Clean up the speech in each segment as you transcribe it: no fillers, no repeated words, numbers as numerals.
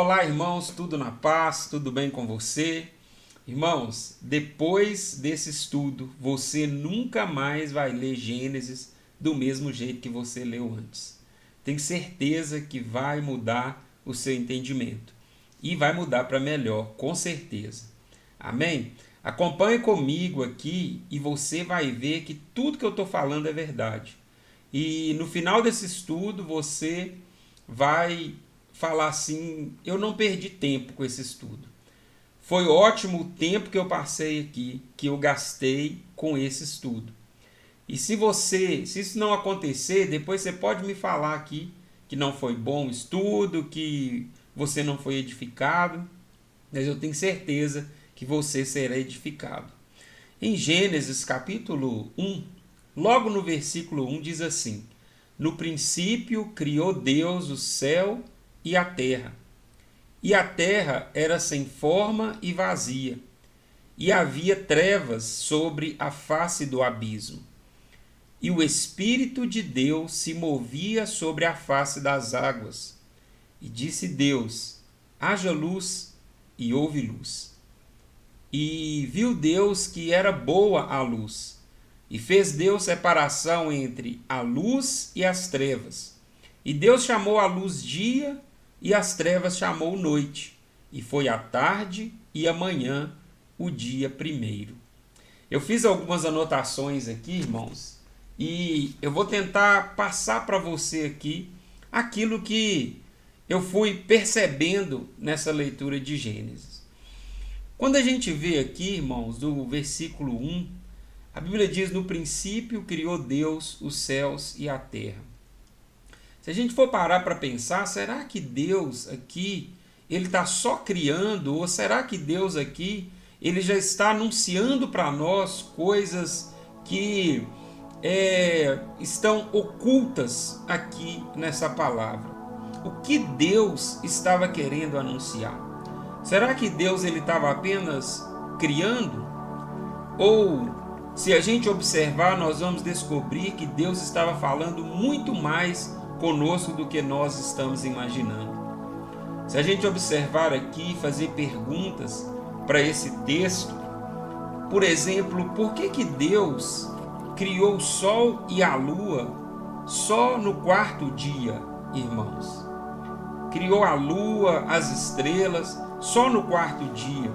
Olá, irmãos, tudo na paz, tudo bem com você? Irmãos, depois desse estudo, você nunca mais vai ler Gênesis do mesmo jeito que você leu antes. Tenho certeza que vai mudar o seu entendimento e vai mudar para melhor, com certeza. Amém? Acompanhe comigo aqui e você vai ver que tudo que eu estou falando é verdade. E no final desse estudo você vai falar assim: eu não perdi tempo com esse estudo. Foi ótimo o tempo que eu passei aqui, que eu gastei com esse estudo. E se isso não acontecer, depois você pode me falar aqui que não foi bom o estudo, que você não foi edificado, mas eu tenho certeza que você será edificado. Em Gênesis capítulo 1, logo no versículo 1 diz assim: no princípio criou Deus o céu e a terra. E a terra era sem forma e vazia, e havia trevas sobre a face do abismo. E o Espírito de Deus se movia sobre a face das águas. E disse Deus: haja luz, e houve luz. E viu Deus que era boa a luz, e fez Deus separação entre a luz e as trevas. E Deus chamou a luz dia, e as trevas chamou noite. E foi a tarde e a manhã o dia primeiro. Eu fiz algumas anotações aqui, irmãos, e eu vou tentar passar para você aqui aquilo que eu fui percebendo nessa leitura de Gênesis. Quando a gente vê aqui, irmãos, do versículo 1, a Bíblia diz: no princípio criou Deus os céus e a terra. Se a gente for parar para pensar, será que Deus aqui ele está só criando, ou será que Deus aqui ele já está anunciando para nós coisas que estão ocultas aqui nessa palavra? O que Deus estava querendo anunciar? Será que Deus ele estava apenas criando? Ou, se a gente observar, nós vamos descobrir que Deus estava falando muito mais conosco do que nós estamos imaginando. Se a gente observar aqui, fazer perguntas para esse texto, por exemplo, por que Deus criou o sol e a lua só no quarto dia, irmãos? Criou a lua, as estrelas, só no quarto dia.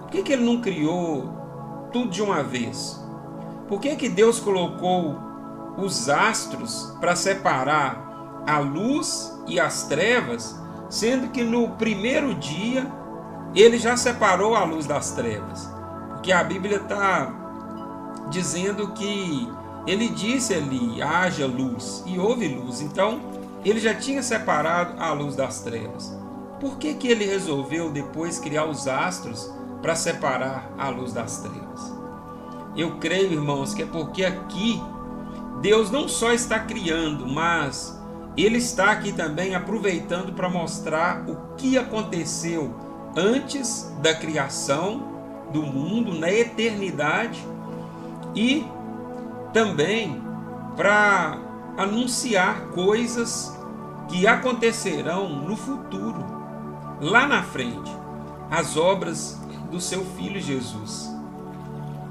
Por que Ele não criou tudo de uma vez? Por que Deus colocou os astros para separar a luz e as trevas, sendo que no primeiro dia Ele já separou a luz das trevas? Porque a Bíblia está dizendo que Ele disse ali: haja luz, e houve luz. Então Ele já tinha separado a luz das trevas. Por que Ele resolveu depois criar os astros para separar a luz das trevas? Eu creio, irmãos, que é porque aqui Deus não só está criando, mas Ele está aqui também aproveitando para mostrar o que aconteceu antes da criação do mundo, na eternidade, e também para anunciar coisas que acontecerão no futuro, lá na frente, as obras do seu Filho Jesus.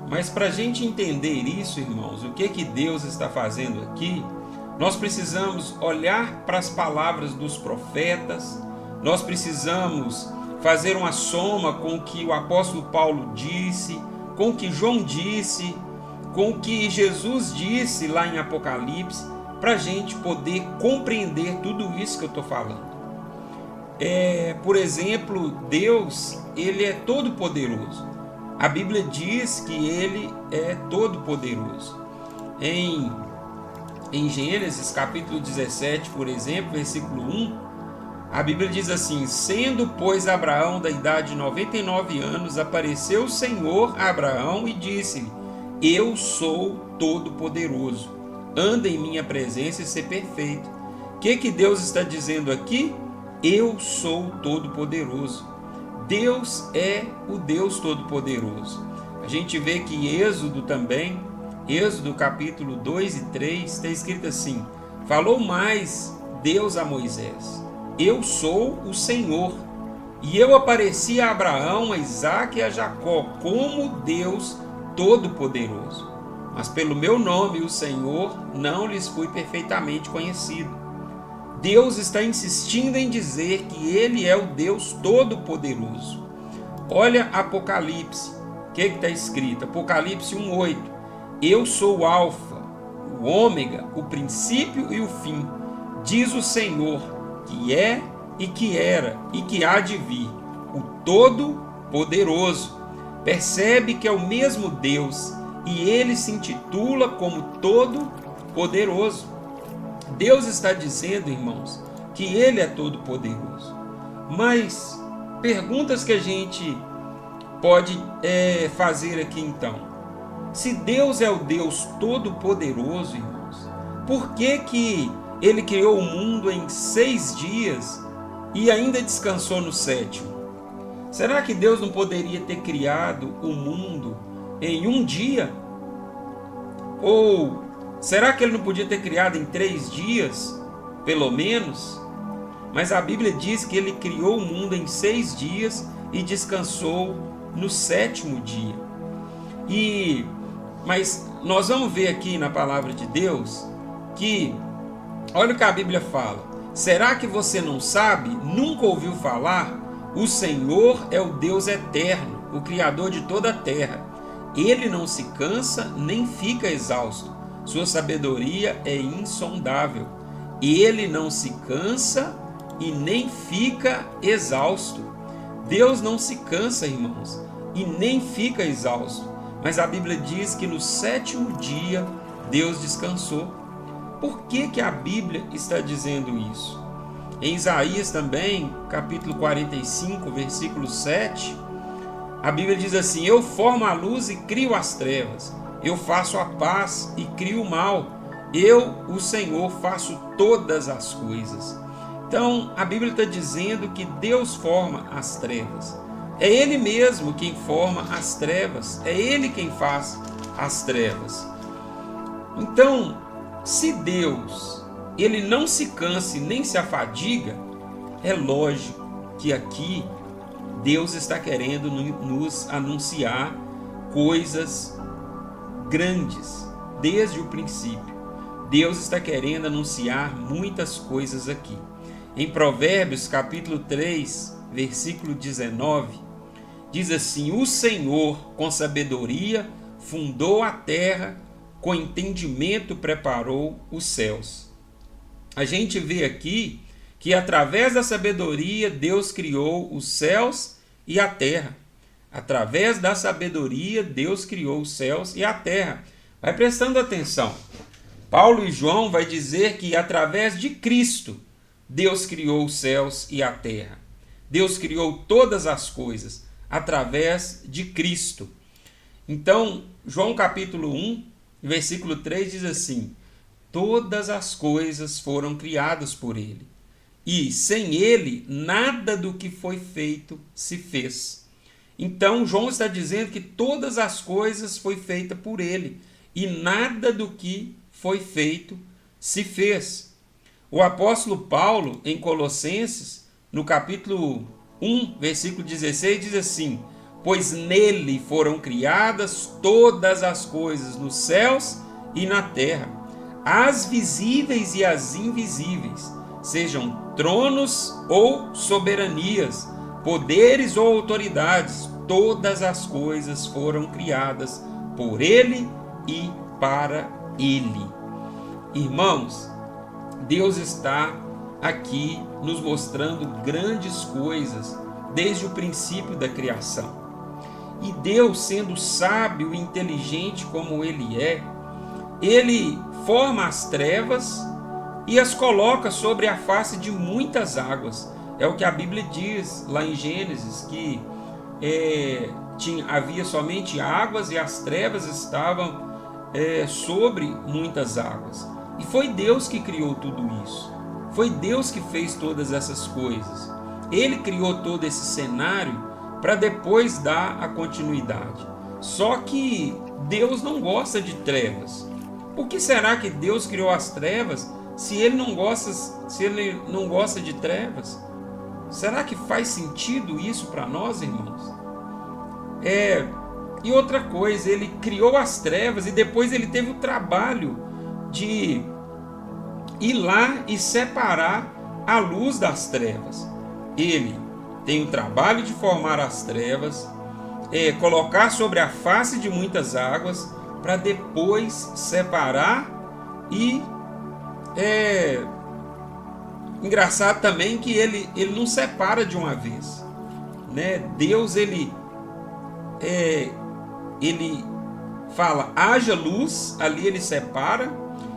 Mas para a gente entender isso, irmãos, o que Deus está fazendo aqui, nós precisamos olhar para as palavras dos profetas, nós precisamos fazer uma soma com o que o apóstolo Paulo disse, com o que João disse, com o que Jesus disse lá em Apocalipse, para a gente poder compreender tudo isso que eu estou falando. Por exemplo, Deus, Ele é todo poderoso. A Bíblia diz que Ele é todo poderoso. Em Gênesis capítulo 17, por exemplo, versículo 1, a Bíblia diz assim: sendo, pois, Abraão da idade de 99 anos, apareceu o Senhor a Abraão e disse-lhe: eu sou todo poderoso, anda em minha presença e ser perfeito. O que Deus está dizendo aqui? Eu sou todo poderoso. Deus é o Deus Todo-Poderoso. A gente vê que Êxodo também, Êxodo capítulo 2 e 3, está escrito assim: falou mais Deus a Moisés: eu sou o Senhor, E eu apareci a Abraão, a Isaque e a Jacó como Deus Todo-Poderoso. Mas pelo meu nome, o Senhor, não lhes fui perfeitamente conhecido. Deus está insistindo em dizer que Ele é o Deus Todo-Poderoso. Olha Apocalipse. O que está escrito? Apocalipse 1:8. Eu sou o Alfa, o Ômega, o princípio e o fim, diz o Senhor, que é e que era e que há de vir, o Todo-Poderoso. Percebe que é o mesmo Deus e ele se intitula como Todo-Poderoso. Deus está dizendo, irmãos, que ele é Todo-Poderoso. Mas perguntas que a gente pode fazer aqui então. Se Deus é o Deus Todo-Poderoso, irmãos, por que ele criou o mundo em 6 dias e ainda descansou no 7º? Será que Deus não poderia ter criado o mundo em um dia? Ou será que ele não podia ter criado em 3 dias, pelo menos? Mas a Bíblia diz que ele criou o mundo em 6 dias e descansou no 7º dia. Mas nós vamos ver aqui na palavra de Deus que, olha o que a Bíblia fala. Será que você não sabe? Nunca ouviu falar? O Senhor é o Deus eterno, o Criador de toda a terra. Ele não se cansa nem fica exausto. Sua sabedoria é insondável. Ele não se cansa e nem fica exausto. Deus não se cansa, irmãos, e nem fica exausto. Mas a Bíblia diz que no 7º dia Deus descansou. Por que a Bíblia está dizendo isso? Em Isaías também, capítulo 45, versículo 7, a Bíblia diz assim: eu formo a luz e crio as trevas, eu faço a paz e crio o mal, eu, o Senhor, faço todas as coisas. Então, a Bíblia está dizendo que Deus forma as trevas. É Ele mesmo quem forma as trevas, é Ele quem faz as trevas. Então, se Deus, Ele não se cansa nem se afadiga, é lógico que aqui Deus está querendo nos anunciar coisas grandes, desde o princípio. Deus está querendo anunciar muitas coisas aqui. Em Provérbios, capítulo 3, versículo 19, diz assim: o Senhor, com sabedoria, fundou a terra, com entendimento preparou os céus. A gente vê aqui que através da sabedoria Deus criou os céus e a terra. Através da sabedoria Deus criou os céus e a terra. Vai prestando atenção. Paulo e João vai dizer que através de Cristo Deus criou os céus e a terra. Deus criou todas as coisas através de Cristo. Então, João capítulo 1, versículo 3 diz assim: todas as coisas foram criadas por ele, e sem ele nada do que foi feito se fez. Então, João está dizendo que todas as coisas foi feita por ele, e nada do que foi feito se fez. O apóstolo Paulo, em Colossenses, no capítulo 1, versículo 16, diz assim: pois nele foram criadas todas as coisas nos céus e na terra, as visíveis e as invisíveis, sejam tronos ou soberanias, poderes ou autoridades, todas as coisas foram criadas por ele e para ele. Irmãos, Deus está aqui nos mostrando grandes coisas desde o princípio da criação. E Deus, sendo sábio e inteligente como Ele é, Ele forma as trevas e as coloca sobre a face de muitas águas. É o que a Bíblia diz lá em Gênesis, que havia somente águas e as trevas estavam sobre muitas águas. E foi Deus que criou tudo isso. Foi Deus que fez todas essas coisas. Ele criou todo esse cenário para depois dar a continuidade. Só que Deus não gosta de trevas. Por que será que Deus criou as trevas se ele não gosta de trevas? Será que faz sentido isso para nós, irmãos? E outra coisa, ele criou as trevas e depois ele teve o trabalho de ir lá e separar a luz das trevas. Ele tem o trabalho de formar as trevas, colocar sobre a face de muitas águas, para depois separar. E engraçado também que ele não separa de uma vez, né? Deus ele fala haja luz, ali ele separa,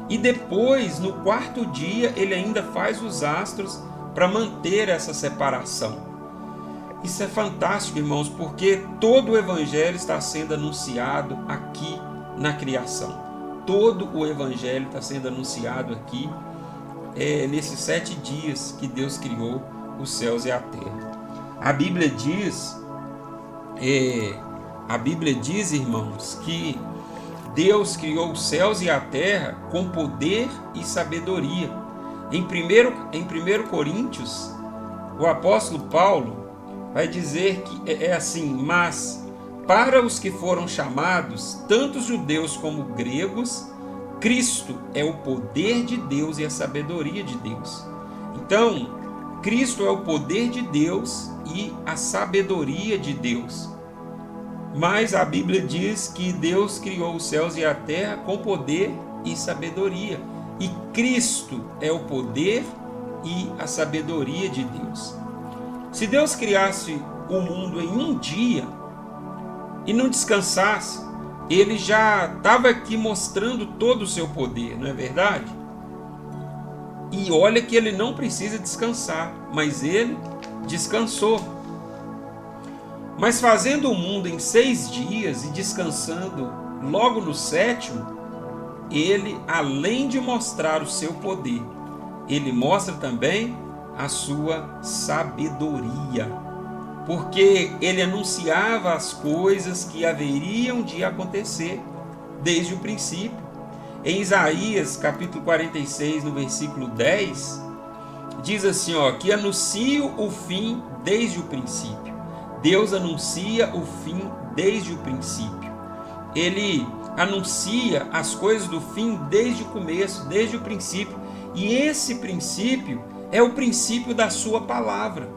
e depois no quarto dia ele ainda faz os astros para manter essa separação. Isso é fantástico, irmãos, porque todo o evangelho está sendo anunciado aqui na criação. Todo o evangelho está sendo anunciado aqui nesses 7 dias que Deus criou os céus e a terra. A Bíblia diz, irmãos, que Deus criou os céus e a terra com poder e sabedoria. Em 1 Coríntios, o apóstolo Paulo vai dizer que é assim: mas para os que foram chamados, tanto judeus como gregos, Cristo é o poder de Deus e a sabedoria de Deus. Então, Cristo é o poder de Deus e a sabedoria de Deus. Mas a Bíblia diz que Deus criou os céus e a terra com poder e sabedoria. E Cristo é o poder e a sabedoria de Deus. Se Deus criasse o mundo em um dia e não descansasse, Ele já estava aqui mostrando todo o seu poder, não é verdade? E olha que Ele não precisa descansar, mas Ele descansou. Mas fazendo o mundo em 6 dias e descansando logo no 7º, Ele, além de mostrar o seu poder, Ele mostra também a sua sabedoria, porque Ele anunciava as coisas que haveriam de acontecer desde o princípio. Em Isaías capítulo 46, no versículo 10, diz assim, que anuncio o fim desde o princípio. Deus anuncia o fim desde o princípio. Ele anuncia as coisas do fim desde o começo, desde o princípio. E esse princípio é o princípio da sua palavra.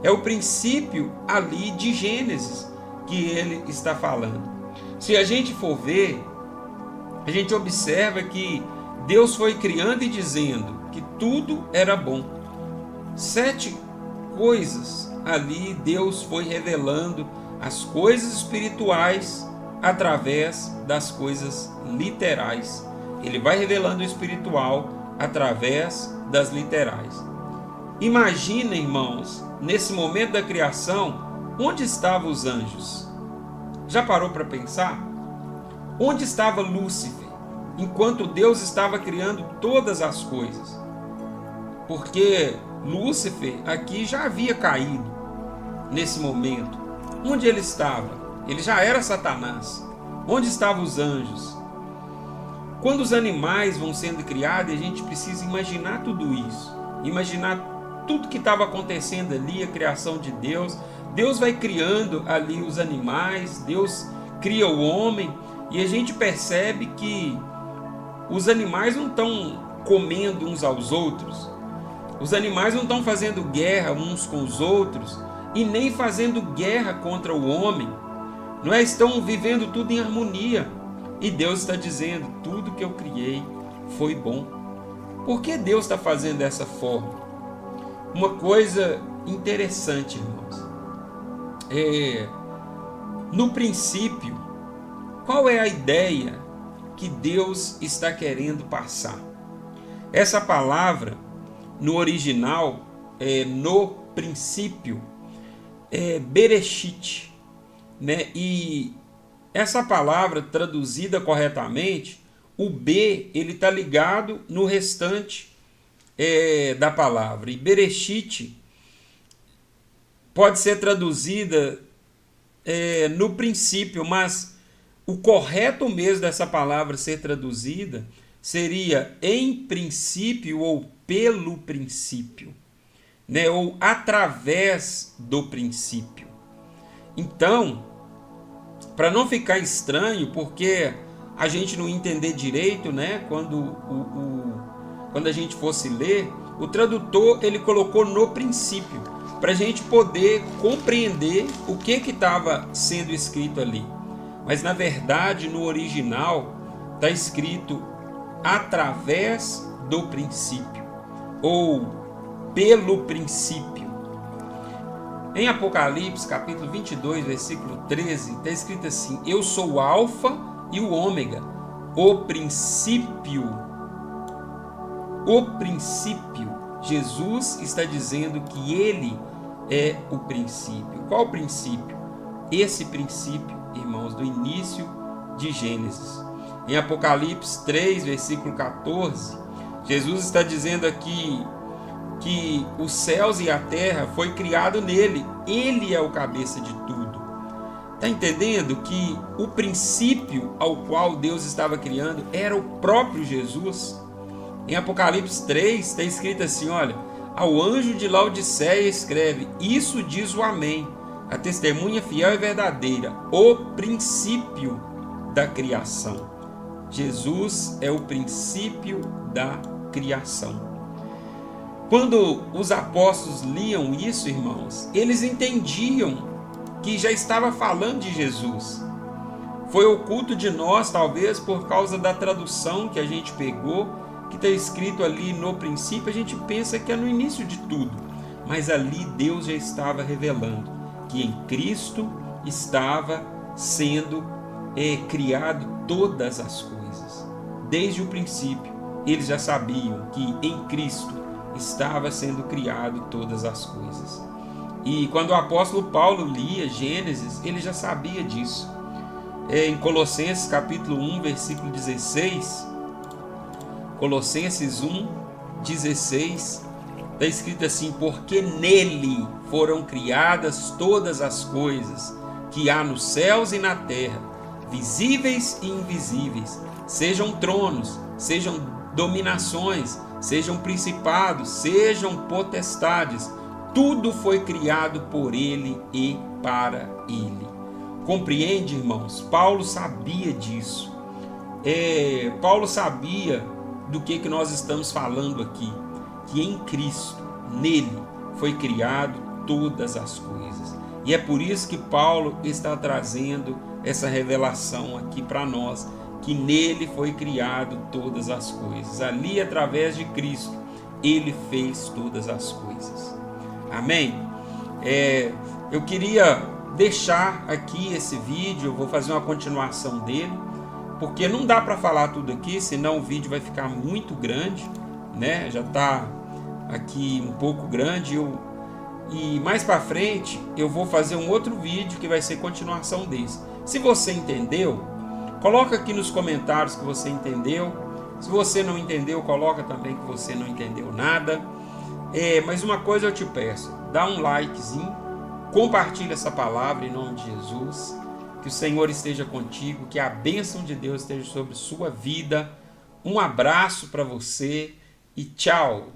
É o princípio ali de Gênesis que ele está falando. Se a gente for ver, a gente observa que Deus foi criando e dizendo que tudo era bom. 7 coisas ali Deus foi revelando as coisas espirituais através das coisas literais. Ele vai revelando o espiritual através das literais. Imagina, irmãos, nesse momento da criação, onde estavam os anjos? Já parou para pensar? Onde estava Lúcifer, enquanto Deus estava criando todas as coisas? Porque Lúcifer aqui já havia caído nesse momento. Onde ele estava? Ele já era Satanás. Onde estavam os anjos? Quando os animais vão sendo criados, a gente precisa imaginar tudo isso. Imaginar tudo que estava acontecendo ali, a criação de Deus. Deus vai criando ali os animais, Deus cria o homem, e a gente percebe que os animais não estão comendo uns aos outros, os animais não estão fazendo guerra uns com os outros, e nem fazendo guerra contra o homem, não é? Estão vivendo tudo em harmonia, e Deus está dizendo, tudo que eu criei foi bom. Por que Deus está fazendo dessa forma? Uma coisa interessante, irmãos, no princípio, qual é a ideia que Deus está querendo passar? Essa palavra, no original, no princípio, é Bereshit, né? E essa palavra traduzida corretamente, o B ele está ligado no restante da palavra. E Bereshit pode ser traduzida no princípio, mas o correto mesmo dessa palavra ser traduzida seria em princípio ou pelo princípio. né? Ou através do princípio. Então, para não ficar estranho, porque a gente não entender direito, né? Quando a gente fosse ler, o tradutor ele colocou no princípio, para a gente poder compreender o que estava sendo escrito ali. Mas na verdade, no original, está escrito através do princípio, ou pelo princípio. Em Apocalipse, capítulo 22, versículo 13, está escrito assim: eu sou o Alfa e o Ômega, o princípio. O princípio. Jesus está dizendo que ele é o princípio. Qual o princípio? Esse princípio, irmãos, do início de Gênesis. Em Apocalipse 3, versículo 14, Jesus está dizendo aqui que os céus e a terra foi criado nele. Ele é o cabeça de tudo. Está entendendo que o princípio ao qual Deus estava criando era o próprio Jesus? Em Apocalipse 3 está escrito assim, olha: ao anjo de Laodiceia escreve: isso diz o Amém, a testemunha fiel e verdadeira, o princípio da criação. Jesus é o princípio da criação. Quando os apóstolos liam isso, irmãos, eles entendiam que já estava falando de Jesus. Foi oculto de nós, talvez, por causa da tradução que a gente pegou, que está escrito ali no princípio, a gente pensa que é no início de tudo. Mas ali Deus já estava revelando que em Cristo estava sendo criado todas as coisas. Desde o princípio, eles já sabiam que em Cristo estava sendo criado todas as coisas. E quando o apóstolo Paulo lia Gênesis, ele já sabia disso. Em Colossenses capítulo 1, versículo 16, Colossenses 1, 16, está escrito assim: porque nele foram criadas todas as coisas que há nos céus e na terra, visíveis e invisíveis, sejam tronos, sejam dominações, sejam principados, sejam potestades, tudo foi criado por ele e para ele. Compreende, irmãos? Paulo sabia disso. Paulo sabia do que nós estamos falando aqui, que em Cristo, nele, foi criado todas as coisas. E é por isso que Paulo está trazendo essa revelação aqui para nós, que nele foi criado todas as coisas. Ali, através de Cristo, ele fez todas as coisas. Amém? Eu queria deixar aqui esse vídeo, eu vou fazer uma continuação dele, porque não dá para falar tudo aqui, senão o vídeo vai ficar muito grande, né? Já está aqui um pouco grande. E mais para frente eu vou fazer um outro vídeo que vai ser continuação desse. Se você entendeu, coloca aqui nos comentários que você entendeu. Se você não entendeu, coloca também que você não entendeu nada. Mas uma coisa eu te peço: dá um likezinho, compartilha essa palavra em nome de Jesus. Que o Senhor esteja contigo, que a bênção de Deus esteja sobre sua vida. Um abraço para você e tchau!